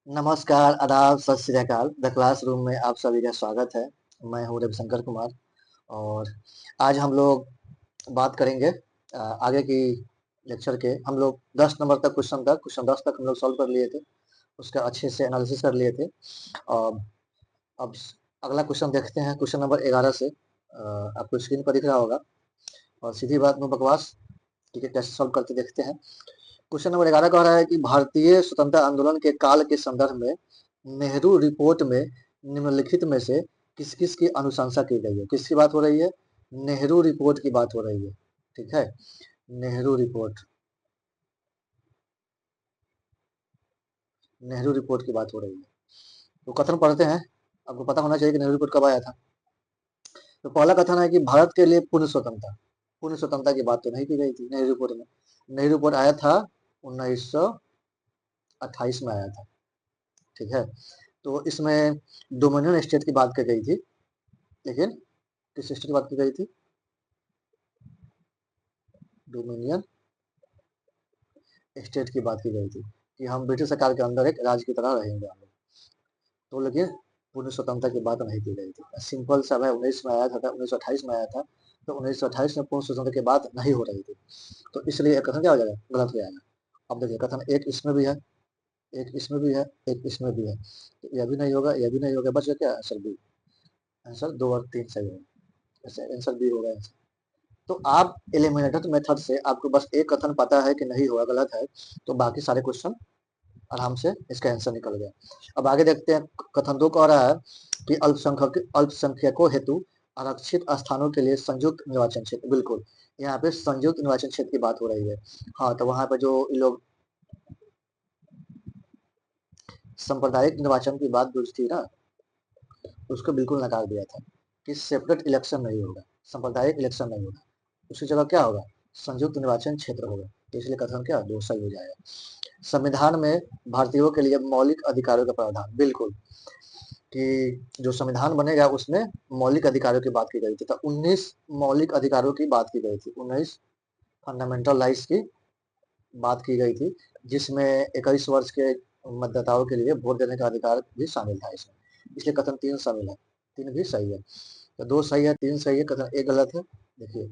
नमस्कार, आदाब, सत श्री अकाल। द क्लासरूम में आप सभी का स्वागत है। मैं हूँ रविशंकर कुमार और आज हम लोग बात करेंगे आगे की लेक्चर के। हम लोग 10 नंबर तक क्वेश्चन 10 तक हम लोग सॉल्व कर लिए थे, उसका अच्छे से एनालिसिस कर लिए थे। अब अगला क्वेश्चन देखते हैं, क्वेश्चन नंबर 11 से। आपको स्क्रीन पर दिख रहा होगा और सीधी बात में बकवास, ठीक है, कैसे सॉल्व करते देखते हैं। क्वेश्चन नंबर 11 कह रहा है कि भारतीय स्वतंत्रता आंदोलन के काल के संदर्भ में नेहरू रिपोर्ट में निम्नलिखित में से किस किस की अनुशंसा की गई है। किसकी बात हो रही है? नेहरू रिपोर्ट की बात हो रही है, ठीक है। नेहरू रिपोर्ट, नेहरू रिपोर्ट की बात हो रही है। तो कथन पढ़ते हैं। आपको पता होना चाहिए कि नेहरू रिपोर्ट कब आया था। तो पहला कथन है कि भारत के लिए पूर्ण स्वतंत्रता की बात तो नहीं की गई थी नेहरू रिपोर्ट में। नेहरू रिपोर्ट आया था 1928 में आया था, ठीक है। तो इसमें डोमिनियन स्टेट की बात की गई थी, लेकिन किस स्टेट की बात की गई थी? डोमिनियन स्टेट की बात की गई थी कि हम ब्रिटिश सरकार के अंदर एक राज्य की तरह रहेंगे हम लोग। तो लेकिन पूर्ण स्वतंत्रता की बात नहीं की गई थी। सिंपल सा है, 19 में आया था, 1928 में आया था। तो 1928 में पूर्ण स्वतंत्रता की बात नहीं हो रही थी। तो इसलिए कथन क्या हो जाएगा? गलत हो जाएगा। अब देखिए, कथन एक इसमें भी है, एक इसमें भी है, एक इसमें भी है। तो यह भी नहीं होगा, यह भी नहीं होगा, बच गया क्या? Answer B. आंसर 2 और 3 सही होगा। ऐसे आंसर बी होगा। तो आप एलिमिनेटेड मेथड से आपको बस एक कथन पता है कि नहीं हुआ, गलत है, तो बाकी सारे क्वेश्चन आराम से इसका आंसर निकल गया। अब आगे देखते हैं। कथन 2 कह रहा है कि अल्पसंख्यकों हेतु आरक्षित स्थानों के लिए संयुक्त निर्वाचन क्षेत्र। बिल्कुल, यहाँ पे संयुक्त निर्वाचन क्षेत्र की बात हो रही है। हाँ, तो वहां पर जो लोग सांप्रदायिक निर्वाचन की बात जो थी ना, उसको बिल्कुल नकार दिया था कि सेपरेट इलेक्शन नहीं होगा, सांप्रदायिक इलेक्शन नहीं होगा। उसकी जगह क्या होगा? संयुक्त निर्वाचन क्षेत्र होगा। तो इसलिए कथन क्या? दो सही हो जाएगा। संविधान में भारतीयों के लिए मौलिक अधिकारों का प्रावधान। बिल्कुल, कि जो संविधान बनेगा उसमें मौलिक अधिकारों की बात की गई थी। तो 19 मौलिक अधिकारों की बात की गई थी, 19 फंडामेंटल राइट्स की बात की गई थी, जिसमें 21 वर्ष के मतदाताओं के लिए वोट देने का अधिकार भी शामिल था इसमें। इसलिए कथन 3 शामिल है, 3 भी सही है। तो 2 सही है, 3 सही है, कथन 1 गलत है। देखिए,